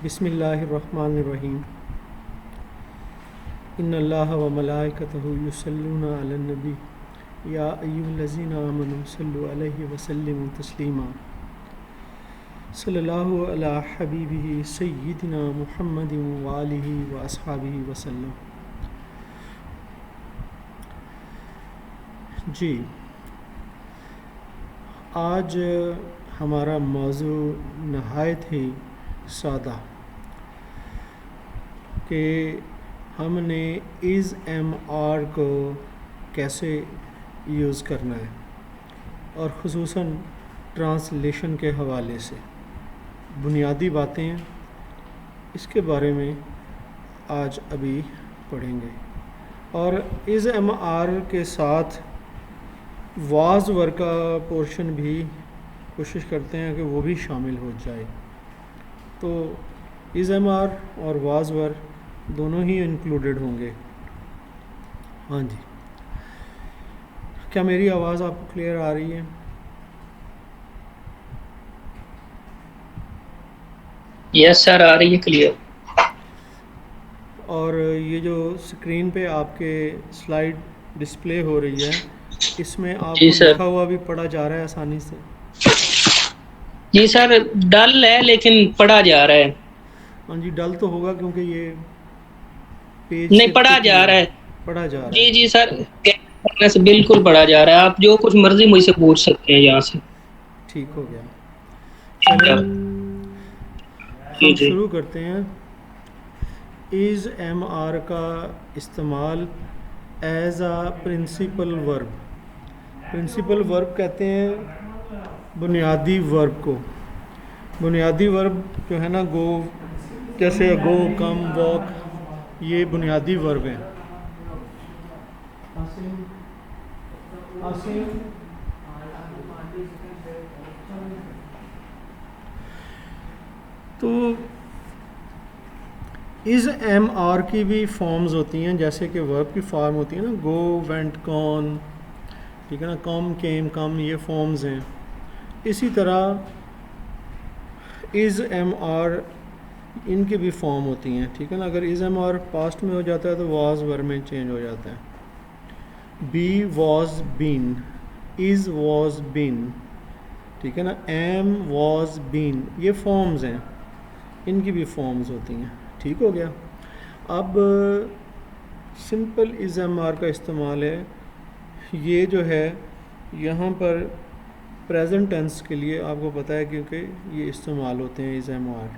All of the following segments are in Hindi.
बिस्मिल्लाहिर्रहमानिर्रहीम। इन्नल्लाह व मलाइकतहु युसल्लूना अलन नबी या अय्युहल्लज़ीना आमनू सल्लु अलैहि व सल्लिमू तस्लीमा। सल्लल्लाहु अला हबीबिही सय्यिदिना मुहम्मदिन व आलिहि व अस्हाबिहि वसल्लम। जी, आज हमारा मौजू नहायत ही सादा कि हमने इज़ एम आर को कैसे यूज़ करना है और ख़ुसूसन ट्रांसलेशन के हवाले से बुनियादी बातें इसके बारे में आज अभी पढ़ेंगे। और इज़ एम आर के साथ वाज वर का पोर्शन भी कोशिश करते हैं कि वो भी शामिल हो जाए। तो इज़ एम आर और वाज वर दोनों ही इंक्लूडेड होंगे। हाँ जी, क्या मेरी आवाज़ आपको क्लियर आ रही है? यस सर, आ रही है क्लियर। और ये जो स्क्रीन पे आपके स्लाइड डिस्प्ले हो रही है, इसमें जी आपको सर। लिखा हुआ भी पढ़ा जा रहा है आसानी से? जी सर, डल है लेकिन पढ़ा जा रहा है। हाँ जी, डल तो होगा क्योंकि ये पेज नहीं, से पढ़ा टिक जा नहीं रहा रहा, है। पढ़ा जा रहा जी है। जी सर, करने से बिल्कुल पढ़ा जा रहा है। आप जो कुछ मर्जी मुझसे पूछ सकते हैं यहाँ से। ठीक हो गया। चलें, जी हम जी। शुरू करते हैं। इज़ एम आर का इस्तेमाल एज आ प्रिंसिपल वर्ब। प्रिंसिपल वर्ब कहते हैं बुनियादी वर्ब को। बुनियादी वर्ब जो है ना, गो, जैसे गो, कम, वॉक, ये बुनियादी वर्ब हैं। तो इज़ एम आर की भी फॉर्म्स होती हैं, जैसे कि वर्ब की फॉर्म होती है ना, गो, वेंट, कॉन, ठीक है ना, कम, केम, कम, ये फॉर्म्स हैं। इसी तरह इज़ एम आर इनकी भी फॉर्म होती हैं, ठीक है ना। अगर इज़ एम आर पास्ट में हो जाता है तो वाज वर्ब में चेंज हो जाता है। Be was been, is was been, ठीक है ना। एम वॉज बीन, ये फॉर्म्स हैं, इनकी भी फॉर्म्स होती हैं। ठीक हो गया। अब सिंपल इज़ एम आर का इस्तेमाल है, ये जो है यहाँ पर प्रेजेंट टेंस के लिए आपको पता है, क्योंकि ये इस्तेमाल होते हैं इज़ एम आर।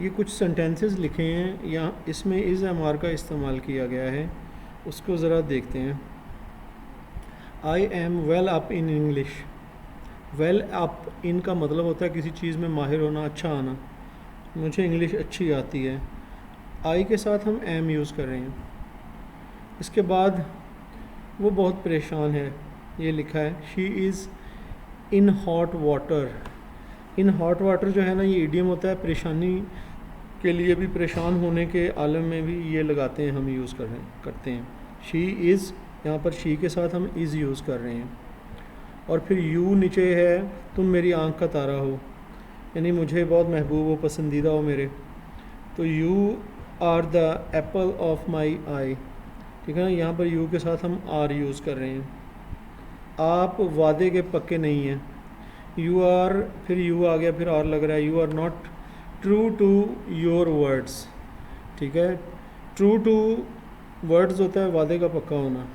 ये कुछ सेंटेंसेस लिखे हैं यहाँ, इसमें इज़ एम आर का इस्तेमाल किया गया है, उसको ज़रा देखते हैं। आई am well up in English. Well up इन का मतलब होता है किसी चीज़ में माहिर होना, अच्छा आना। मुझे इंग्लिश अच्छी आती है। आई के साथ हम एम यूज़ कर रहे हैं। इसके बाद वो बहुत परेशान है, ये लिखा है she is in hot water. In hot water जो है ना, ये इडियम होता है परेशानी के लिए भी, परेशान होने के आलम में भी ये लगाते हैं, हम यूज़ करते हैं। शी इज़, यहाँ पर शी के साथ हम इज़ यूज़ कर रहे हैं। और फिर यू नीचे है, तुम मेरी आँख का तारा हो, यानी मुझे बहुत महबूब हो, पसंदीदा हो मेरे। तो you are the apple of my eye, ठीक है ना। यहाँ पर यू के साथ हम आर यूज़ कर रहे हैं। आप वादे के पक्के नहीं हैं, यू आर, फिर यू आ गया, फिर आर लग रहा है। You are not true to your words, ठीक है। ट्रू टू वर्ड्स होता है वादे का पक्का होना।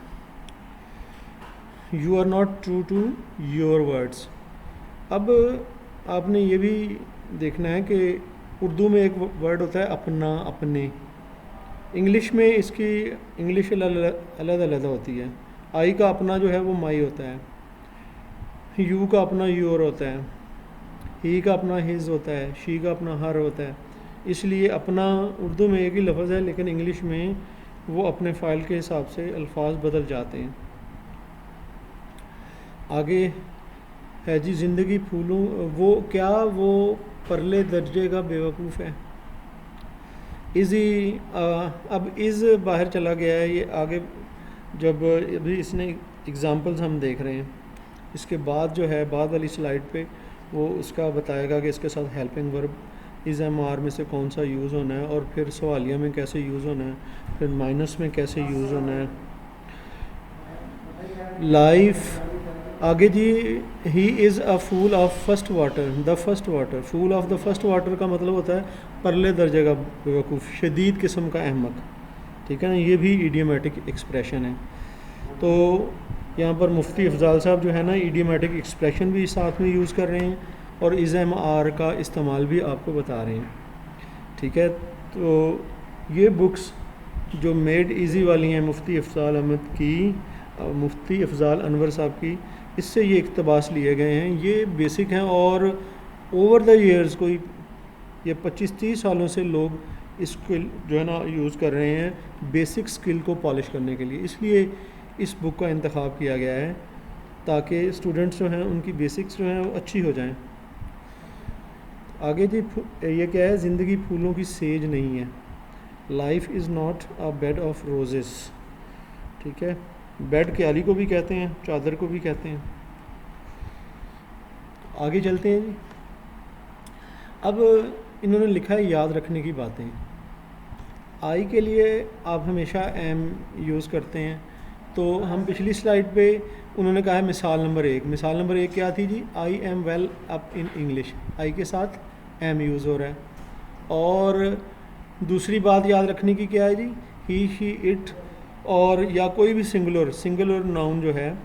You are not true to your words. अब आपने ये भी देखना है कि उर्दू में एक वर्ड होता है अपना, अपने। इंग्लिश में इसकी इंग्लिश अलग होती है। आई का अपना जो है वो माई होता है, यू का अपना योर होता है, ही का अपना हिज होता है, शी का अपना हर होता है। इसलिए अपना उर्दू में एक ही लफ्ज़ है, लेकिन इंग्लिश में वो अपने फ़ाइल के हिसाब से अल्फाज बदल जाते हैं। आगे है जी, ज़िंदगी फूलों, वो क्या वो परले दर्जे का बेवकूफ़ है। इज़ी, अब इज़ बाहर चला गया है, ये आगे जब अभी इसने एग्ज़ाम्पल्स हम देख रहे हैं, इसके बाद जो है बाद वाली स्लाइड पे वो उसका बताएगा कि इसके साथ हेल्पिंग वर्ब इस एम आर में से कौन सा यूज़ होना है, और फिर सवालिया में कैसे यूज़ होना है, फिर माइनस में कैसे यूज़ होना है। लाइफ आगे जी, he is a fool of first water, the first water, fool of the first water का मतलब होता है परले दर्जे का बेवकूफ़, शदीद किस्म का अहमक, ठीक है ना, ये भी इडियोमेटिक एक्सप्रेशन है। तो यहाँ पर मुफ्ती अफजाल साहब जो है ना इडियोमेटिक एक्सप्रेशन भी साथ में यूज़ कर रहे हैं और इज़ एम आर का इस्तेमाल भी आपको बता रहे हैं, ठीक है। तो ये बुक्स जो मेड इजी वाली हैं मुफ्ती अफजाल अहमद की, मुफ्ती अफजाल अनवर साहब की, इससे ये इक़्तिबास लिए गए हैं, ये बेसिक हैं और ओवर द ईयर्स कोई ये 25-30 सालों से लोग इसको जो है ना यूज़ कर रहे हैं बेसिक स्किल को पॉलिश करने के लिए, इसलिए इस बुक का इंतखाब किया गया है ताकि स्टूडेंट्स जो हैं उनकी बेसिक्स जो हैं वो अच्छी हो जाएं। आगे जी ये क्या है, ज़िंदगी फूलों की सेज नहीं है, life is not a bed of roses, ठीक है। बेड क्यारी को भी कहते हैं, चादर को भी कहते हैं। आगे चलते हैं जी। अब इन्होंने लिखा है याद रखने की बातें। आई के लिए आप हमेशा एम यूज़ करते हैं, तो हम पिछली स्लाइड पे उन्होंने कहा है मिसाल नंबर 1, मिसाल नंबर 1 क्या थी जी, I am well up in English, I के साथ एम यूज़ हो रहा है। और दूसरी बात याद रखने की क्या है जी, ही शी इट, और या कोई भी सिंगुलर नाउन जो है,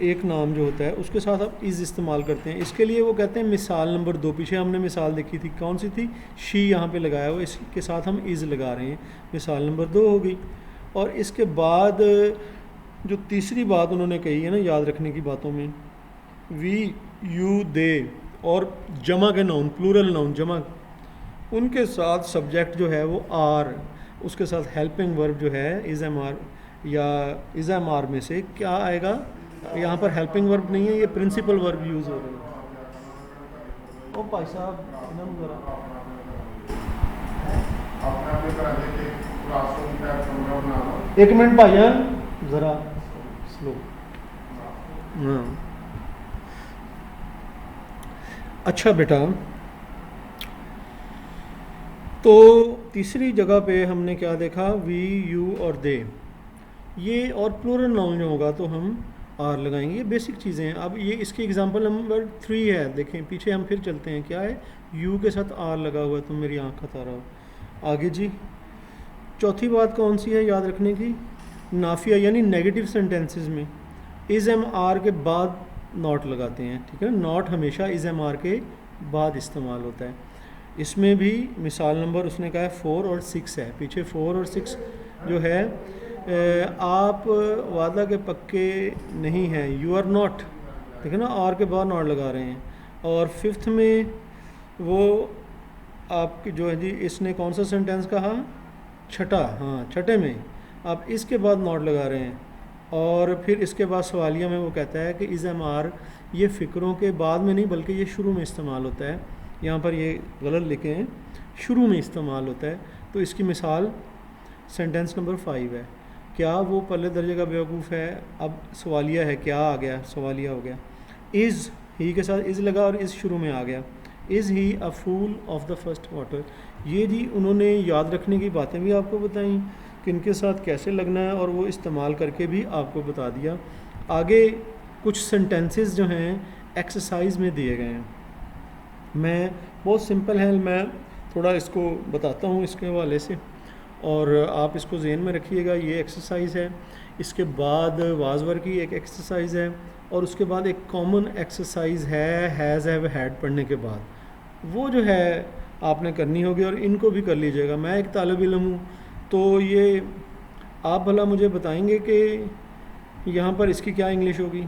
एक नाम जो होता है उसके साथ आप इज़ इस्तेमाल करते हैं। इसके लिए वो कहते हैं मिसाल नंबर 2, पीछे हमने मिसाल देखी थी, कौन सी थी, शी यहाँ पे लगाया हुआ, इसके साथ हम इज़ लगा रहे हैं, मिसाल नंबर 2 होगी। और इसके बाद जो तीसरी बात उन्होंने कही है ना याद रखने की बातों में, वी यू दे और जमा के नाउन, प्लूरल नाउन जमा, उनके साथ सब्जेक्ट जो है वो आर, उसके साथ हेल्पिंग वर्ब जो है इज़ एम आर या इज़ एम आर में से क्या आएगा, यहाँ पर हेल्पिंग वर्ब नहीं है, ये प्रिंसिपल वर्ब यूज़ हो रही है। ओ भाई साहब इन्होंने ज़रा एक मिनट भाईजान ज़रा स्लो। हाँ अच्छा बेटा, तो तीसरी जगह पे हमने क्या देखा, वी यू और दे, ये और प्लूरल नाउन जो होगा तो हम आर लगाएंगे, ये बेसिक चीज़ें हैं। अब ये इसकी एग्जांपल नंबर 3 है, देखें पीछे हम फिर चलते हैं, क्या है, यू के साथ आर लगा हुआ है, तो मेरी आँख खता रहा हो। आगे जी चौथी बात कौन सी है याद रखने की, नाफिया यानी नेगेटिव सेंटेंसेस में इज़ एम आर के बाद नॉट लगाते हैं, ठीक है ना, नॉट हमेशा इज़ एम आर के बाद इस्तेमाल होता है। इसमें भी मिसाल नंबर उसने कहा है 4 और 6 है, पीछे 4 और 6 जो है, आप वादा के पक्के नहीं हैं, यू आर नॉट, ठीक है ना, आर के बाद नॉट लगा रहे हैं। और 5th में वो आपकी जो है जी, इसने कौन सा सेंटेंस कहा, छठा, हाँ छठे में आप इसके बाद नॉट लगा रहे हैं। और फिर इसके बाद सवालिया में वो कहता है कि इज़ एम आर ये फ़िक्रों के बाद में नहीं बल्कि ये शुरू में इस्तेमाल होता है, यहाँ पर ये गलत लिखे हैं, शुरू में इस्तेमाल होता है। तो इसकी मिसाल सेंटेंस नंबर 5 है, क्या वो पहले दर्जे का बेवकूफ़ है, अब सवालिया है, क्या आ गया, सवालिया हो गया, इज़ ही के साथ इज़ लगा और इज़ शुरू में आ गया, is he a fool of the first water. ये जी उन्होंने याद रखने की बातें भी आपको बताई, किनके साथ कैसे लगना है, और वो इस्तेमाल करके भी आपको बता दिया। आगे कुछ सेंटेंसेस जो हैं एक्सरसाइज में दिए गए हैं, मैं बहुत सिंपल है, मैं थोड़ा इसको बताता हूँ इसके हवाले से और आप इसको ज़हन में रखिएगा। ये एक्सरसाइज है, इसके बाद वाजवर की एक एक्सरसाइज है, और उसके बाद एक कॉमन एक्सरसाइज है हैज़ हैव हैड पढ़ने के बाद, वो जो है आपने करनी होगी, और इनको भी कर लीजिएगा। मैं एक तालिब इल्म हूँ, तो ये आप भला मुझे बताएंगे कि यहाँ पर इसकी क्या इंग्लिश होगी,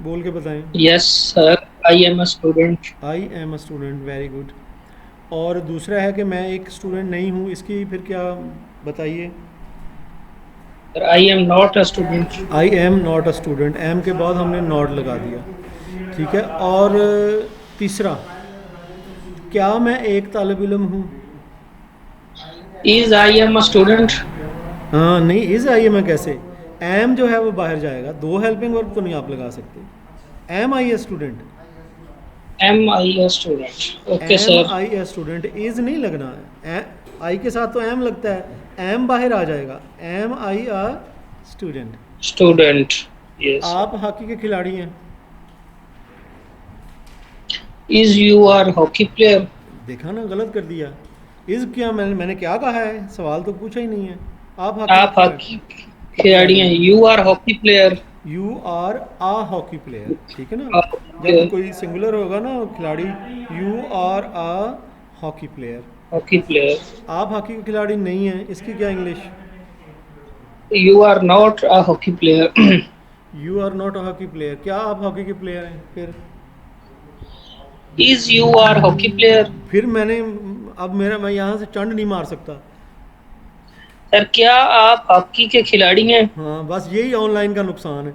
बोल के बताएं। Yes sir, I am a student. I am a student, very good. और दूसरा है कि मैं एक स्टूडेंट नहीं हूँ, इसकी फिर क्या बताइए। Sir I am not a student. I am not a student, am के बाद हमने नॉट लगा दिया, ठीक है। और तीसरा, क्या मैं एक तालिब इल्म हूँ, is I am a student. हाँ नहीं, इज़ आई एम कैसे, एम जो है वो बाहर जाएगा, 2 हेल्पिंग वर्ब तो नहीं आप लगा सकते। Am I a student, MI student, okay am sir. I a student, is नहीं लगना है, आई के साथ तो एम लगता है, एम बाहर आ जाएगा, am I a student. Student, yes sir. आप हॉकी के खिलाड़ी हैं। Is you are hockey player. देखा ना, गलत कर दिया। इज क्या, मैंने क्या कहा है, सवाल तो पूछा ही नहीं है। आप हॉकी आप के हॉकी के खिलाड़ी खिलाड़ी हैं, हैं। You are hockey player. You are a hockey player, ठीक है ना। जब प्लेयर, कोई सिंगुलर होगा ना खिलाड़ी, you are a hockey player. Hockey player. आप हॉकी के खिलाड़ी नहीं हैं, इसकी क्या English. You are not a hockey player. You are not a hockey player, क्या आप हॉकी के प्लेयर हैं फिर। Is you are hockey player. फिर मैंने, अब मेरा, मैं यहाँ से चंड नहीं मार सकता। सर क्या आप हॉकी के खिलाड़ी हैं। हाँ, बस यही ऑनलाइन का नुकसान है।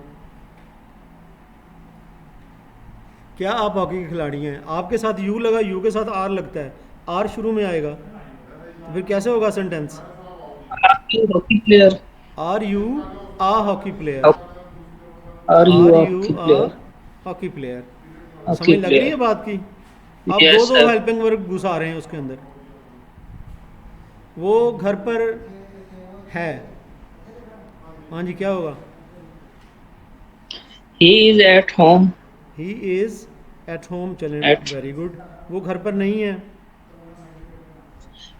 क्या आप हॉकी के खिलाड़ी हैं, आपके साथ यू लगा, यू के साथ आर लगता है, आर शुरू में आएगा, तो फिर कैसे होगा sentence. Are you hockey player. Are you a hockey player. Are you are you hockey a player. Hockey player. Hockey समझ लग रही प्लेयर, है बात की। आप दो यस दो सर। हेल्पिंग वर्ब घुसा रहे हैं उसके अंदर। वो घर पर है। हाँ जी, क्या होगा। He is at home. He is at home, चलें, एट, वेरी गुड। वो घर पर नहीं है।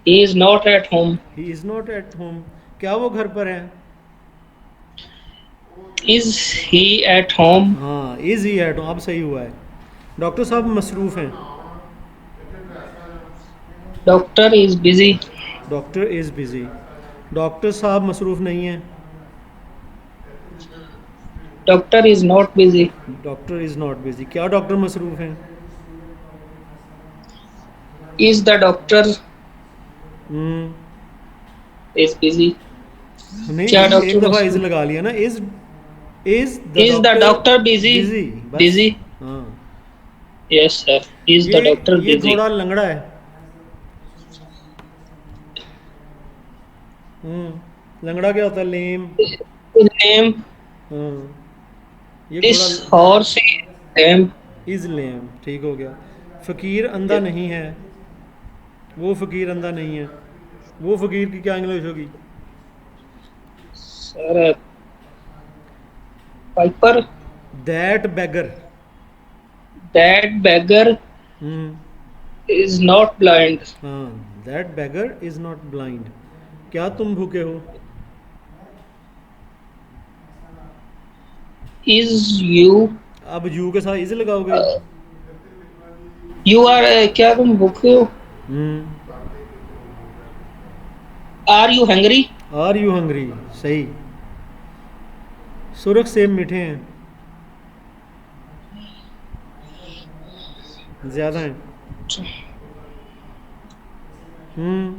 He is not at home. He is not at home, क्या वो घर पर है। Is he at home. हाँ, इज़ ही एट होम, अब सही हुआ है। डॉक्टर साहब मसरूफ़ हैं। Doctor is busy. Doctor is busy. Doctor साहब मसरूफ़ नहीं हैं। Doctor is not busy. Doctor is not busy, क्या डॉक्टर मसरूफ़ हैं। Is the doctor hmm, is busy. नहीं क्या भाई, एक डॉक्टर दफ़ा इज़ मसरूफ। लगा लिया ना। Is the is the doctor doctor busy. Busy, बस। बिजी, हाँ, यस सर। इज ये द डॉक्टर ये बिजी। थोड़ा लंगड़ा है। लंगड़ा क्या होता है, लेम। नेम, हाँ, ये दिस थोड़ा। Horse is name. इज़ लेम, ठीक हो गया। फ़कीर अंधा नहीं है। वो फ़कीर अंधा नहीं है, वो फ़कीर की क्या इंग्लिश होगी। Sir piper. That beggar. That beggar hmm, is not blind. हाँ, that beggar is not blind, क्या तुम भूखे हो। Is you, अब यू के साथ इज़ लगाओगे। you are, क्या तुम भूखे हो। Hmm, Are you hungry? Are you hungry, सही। सुरख सेब मीठे हैं, ज़्यादा हैं। Hmm,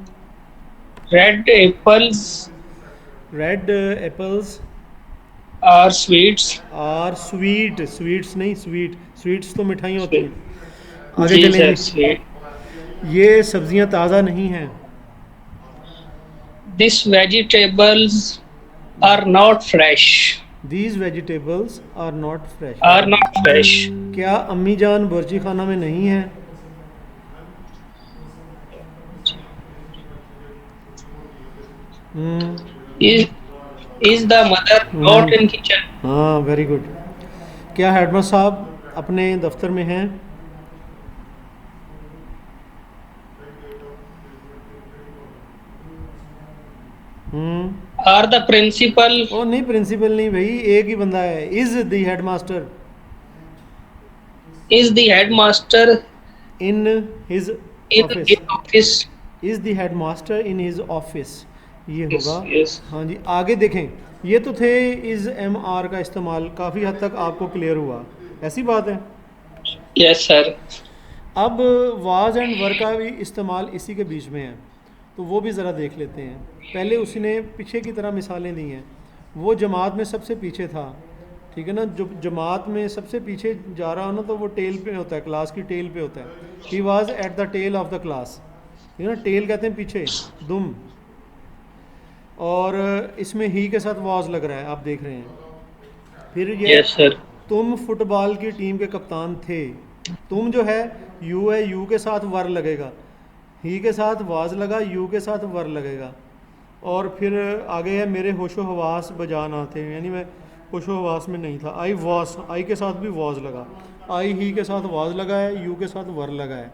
Red apples red apples are sweets. Are sweet, sweets नहीं, स्वीट, स्वीट्स तो मिठाई होती Sweet. हैं। आगे जी चलें सर, जी। sweet. ये सब्जियां ताज़ा नहीं हैं। These vegetables are not fresh. These vegetables are not fresh, Are very not good. fresh. क्या अम्मी जान बावर्ची खाना में नहीं है। Hmm, Is is the mother not in kitchen? हाँ, वेरी गुड। क्या हेडमास्टर साहब अपने दफ्तर में हैं। हम्म, Are the principal ओ नहीं, प्रिंसिपल नहीं भाई, एक ही बंदा है, is the headmaster is the headmaster in his in office. his office? Is the headmaster in his office, ये होगा। Yes, yes. हाँ जी, आगे देखें। ये तो थे इज़ एम आर का इस्तेमाल, काफ़ी हद तक आपको क्लियर हुआ, ऐसी बात है। Yes sir. अब वाज एंड वर का भी इस्तेमाल इसी के बीच में है, तो वो भी ज़रा देख लेते हैं। पहले उसने पीछे की तरह मिसालें दी हैं। वो जमात में सबसे पीछे था, ठीक है ना। जो जमात में सबसे पीछे जा रहा हो ना, तो वो टेल पे होता है, क्लास की टेल पे होता है। He was at the tail of the class, ठीक है ना, टेल कहते हैं पीछे, दुम। और इसमें ही के साथ वाज लग रहा है, आप देख रहे हैं। फिर ये, Yes sir. तुम फुटबॉल की टीम के कप्तान थे, तुम जो है यू है, यू के साथ वर लगेगा, ही के साथ वाज लगा, यू के साथ वर लगेगा। और फिर आगे है मेरे होशो हवास बजा ना थे, यानी मैं होशो हवास में नहीं था। आई वॉस, आई के साथ भी वॉज लगा, आई ही के साथ वाज लगा है, यू के साथ वर लगा है,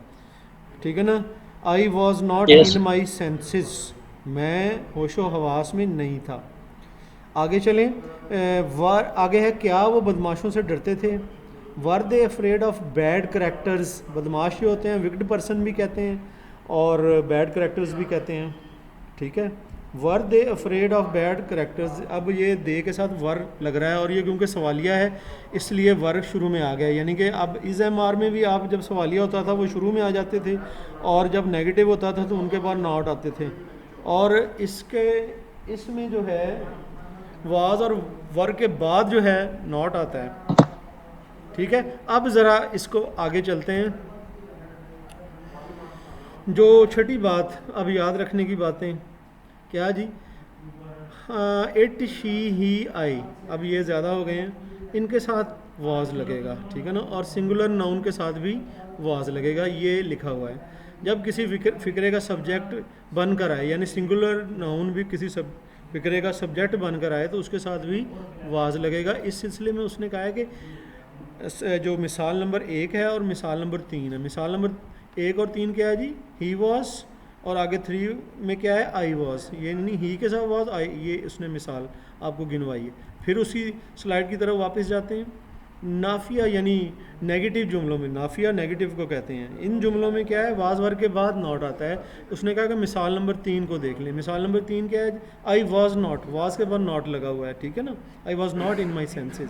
ठीक है ना। I was not yes. In my senses, मैं होशो हवास में नहीं था। आगे चलें, वर आगे है क्या वो बदमाशों से डरते थे। वर दे अफ्रेड ऑफ बैड करेक्टर्स, बदमाश जो होते हैं विक्ड पर्सन भी कहते हैं और बैड करेक्टर्स भी कहते हैं, ठीक है। वर दे अफ्रेड ऑफ बैड करेक्टर्स, अब ये दे के साथ वर लग रहा है और ये क्योंकि सवालिया है इसलिए वर शुरू में आ गया, यानी कि अब इस एम आर में भी आप जब सवालिया होता था वो शुरू में आ जाते थे और जब नेगेटिव होता था तो उनके बाद नॉट आते थे। और इसके इसमें जो है वाज और वर के बाद जो है नॉट आता है, ठीक है। अब ज़रा इसको आगे चलते हैं। जो छठी बात अब याद रखने की बातें क्या जी, इट शी ही आई, अब ये ज़्यादा हो गए हैं, इनके साथ वाज लगेगा, ठीक है ना। और सिंगुलर नाउन के साथ भी वाज लगेगा, ये लिखा हुआ है। जब किसी फिक्रे का सब्जेक्ट बनकर आए, यानी सिंगुलर नाउन भी किसी फिक्रे का सब्जेक्ट बनकर आए तो उसके साथ भी वाज लगेगा। इस सिलसिले में उसने कहा है कि जो मिसाल नंबर 1 है और मिसाल नंबर 3 है, मिसाल नंबर 1 और 3 क्या है जी, ही वॉज, और आगे 3 में क्या है, आई वॉज, ये नहीं ही के साथ वॉज आई, ये उसने मिसाल आपको गिनवाई है। फिर उसी स्लाइड की तरफ वापस जाते हैं। नाफिया यानी नेगेटिव जुमलों में, नाफिया नेगेटिव को कहते हैं, इन जुमलों में क्या है, वाज वर के बाद नॉट आता है। उसने कहा कि मिसाल नंबर 3 को देख लें। मिसाल नंबर 3 क्या है, आई वॉज नॉट, वाज के बाद नॉट लगा हुआ है, ठीक है ना, I was not in my senses.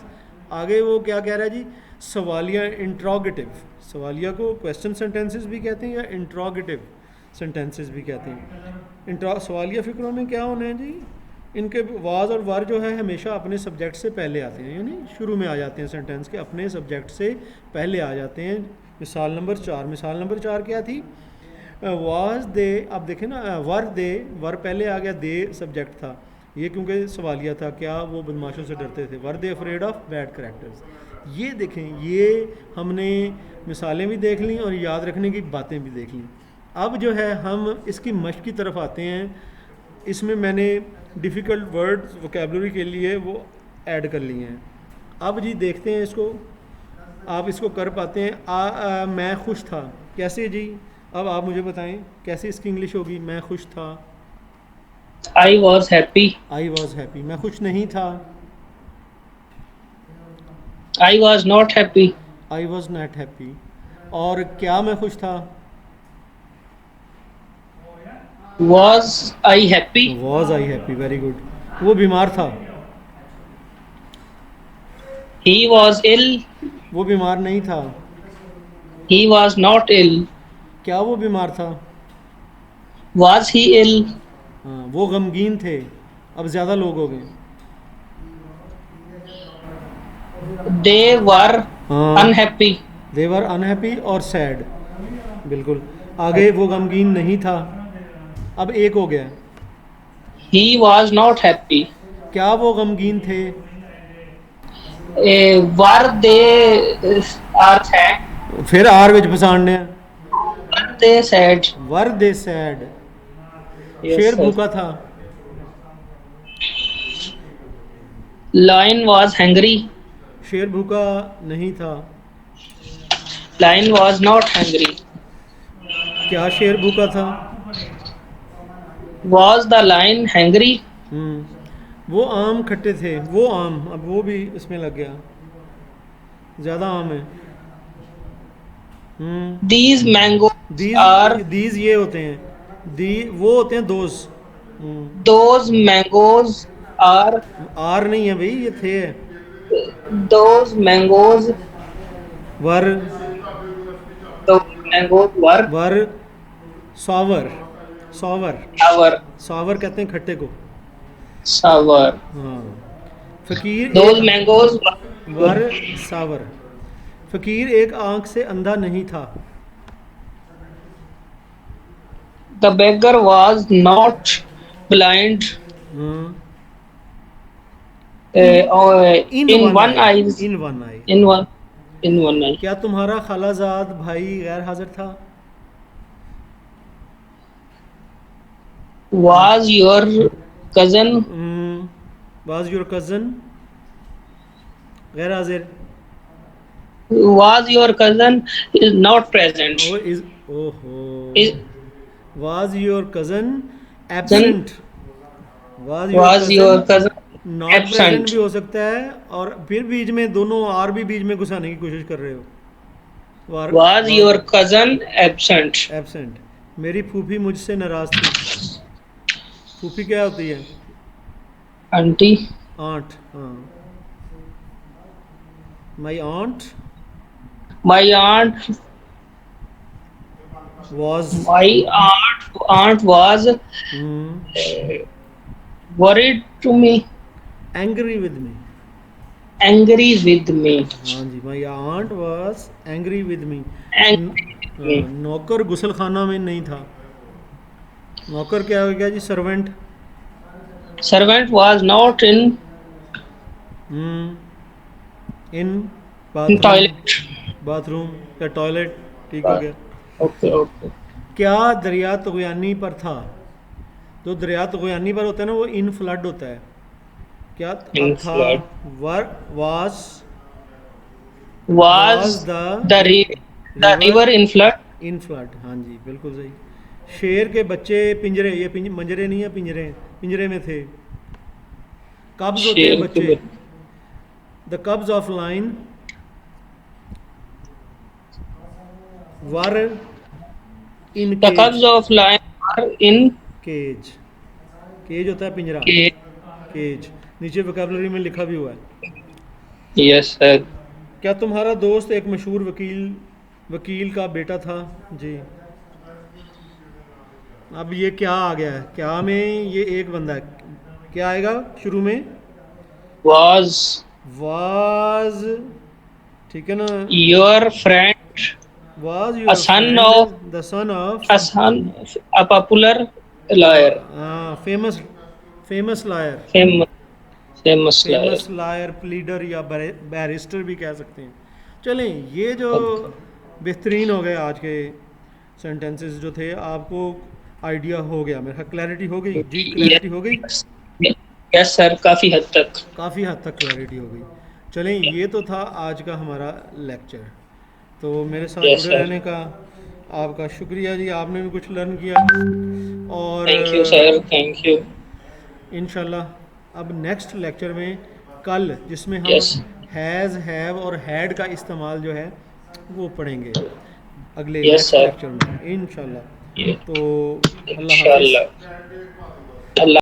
आगे वो क्या कह रहा है जी, सवालिया इंट्रोगेटिव, सवालिया को क्वेश्चन सेंटेंसेस भी कहते हैं या इंट्रोगेटिव सेंटेंसेस भी कहते हैं। सवालिया फ़िक्रों में क्या होना है जी, इनके वाज और वर जो है हमेशा अपने सब्जेक्ट से पहले आते हैं, यानी शुरू में आ जाते हैं सेंटेंस के, अपने सब्जेक्ट से पहले आ जाते हैं। मिसाल नंबर 4, मिसाल नंबर 4 क्या थी, वाज दे, अब देखें ना, वर दे, वर पहले आ गया, दे सब्जेक्ट था, ये क्योंकि सवालिया था, क्या वो बदमाशों से डरते थे, वर दे अफ्रेड ऑफ बैड करेक्टर्स। ये देखें, ये हमने मिसालें भी देख ली और याद रखने की बातें भी देख ली। अब जो है हम इसकी मश्क की तरफ आते हैं। इसमें मैंने डिफ़िकल्ट वर्ड्स वोकेबलरी के लिए वो ऐड कर लिए हैं। अब जी देखते हैं इसको, आप इसको कर पाते हैं। मैं खुश था, कैसे जी, अब आप मुझे बताएं कैसे इसकी इंग्लिश होगी, मैं खुश था। I was happy. I was happy, मैं खुश नहीं था। I was not happy. I was not happy. और क्या मैं खुश था, was I happy. Was I happy, very good. वो बीमार था, ही वॉज इल। वो बीमार नहीं था। He was not ill. क्या वो बीमार था, वॉज ही इल। हाँ वो गमगीन थे। अब ज़्यादा लोग हो गए। दे वर हाँ, अनहैप्पी। दे वर अनहैप्पी और सैड, बिल्कुल। आगे वो गमगीन नहीं था, अब एक हो गया। ही वॉज नॉट हैप्पी। क्या वो गमगीन थे, वर दे आर सैड। फिर आर विच फसाने, वर दे सैड। वर दे सैड। शेर भूखा था, लायन वॉज हैंग्री। शेर भूखा नहीं था। Lion was not hungry. क्या शेर भूखा था, वॉज द लायन हैंग्री। वो आम खट्टे थे, वो आम, अब वो भी इसमें लग गया, ज़्यादा आम है। These mango are. दीज ये होते हैं, दी वो होते हैं those. Those mangoes are. Are नहीं है भाई, ये थे है। Those mangoes. Were, mangoes were. Were sour, sour, sour. Sour कहते हैं खट्टे को। सावर। हाँ, फकीर दोज मैंगोज वर सावर। फकीर एक आंख से अंधा नहीं था। The beggar was not blind in in one eye. In one eye. In one. In one eye. क्या तुम्हारा खालाजाद भाई गैर हाजिर था? Was your cousin, was your cousin गैर हाजिर? Was your cousin is not present, और इज, ओहो, is was your cousin cousin, absent? Was your was cousin your cousin not present absent, भी हो सकता है, और फिर बीच में दोनों आर भी बीच में घुसाने की कोशिश कर रहे हो। War, was was your cousin absent, absent. मेरी फूफी मुझसे नाराज थी। फूफी क्या होती है? आंटी, आंट, हाँ। My aunt my aunt, was my aunt was worried to me, angry with me. Angry with me, हाँ जी, my aunt was angry with me. Angry with me, नौकर गुसल खाना में नहीं था। नौकर क्या हो गया जी? Servant. Servant was not in in bathroom. Toilet, bathroom या टॉयलेट, ठीक हो गया। ओके ओके, क्या दरिया तुगयानी पर था? जो दरिया तुगयानी पर होता है ना, वो इन फ्लड होता है। क्या इन अब था? Flood, were was was was the the river river in flood, in flood. हाँ जी, बिल्कुल सही। शेर के बच्चे पिंजरे, ये मंजरे नहीं है, पिंजरे, पिंजरे में थे। कब्ज होते हैं शेर के बच्चे। The cubs of lion were in the cage. Cubs of lion are in cage, cage होता है पिंजरा। केज, केज नीचे वोकैबुलरी में लिखा भी हुआ है। यस सर, क्या तुम्हारा दोस्त एक मशहूर वकील का बेटा था? जी। अब ये क्या आ गया है? क्या में ये एक बंदा है, क्या आएगा शुरू में? वाज वाज, ठीक है ना? Your friend was a your son friend of the son of, a son a popular lawyer, famous, famous lawyer. famous famous lawyer, famous lawyer, pleader या बैरिस्टर भी कह सकते हैं। चलें, ये जो बेहतरीन हो गए आज के सेंटेंसेस जो थे, आपको आइडिया हो गया मेरा, क्लैरिटी हो गई जी? क्लैरिटी हो गई? यस यस सर, काफी हद तक, काफ़ी हद तक क्लैरिटी हो गई। चलें, ये तो था आज का हमारा लेक्चर। तो मेरे साथ यस जुड़े सर, रहने का आपका शुक्रिया जी, आपने भी कुछ लर्न किया। और thank you sir, thank you, इंशाल्लाह अब नेक्स्ट लेक्चर में कल, जिसमें हम यस हैज़, हैव और हैड का इस्तेमाल जो है वो पढ़ेंगे अगले यस नेक्स्ट सर, लेक्चर में इंशाल्लाह। ये तो अल्लाह हाफिज़। इंशाल्लाह, अल्लाह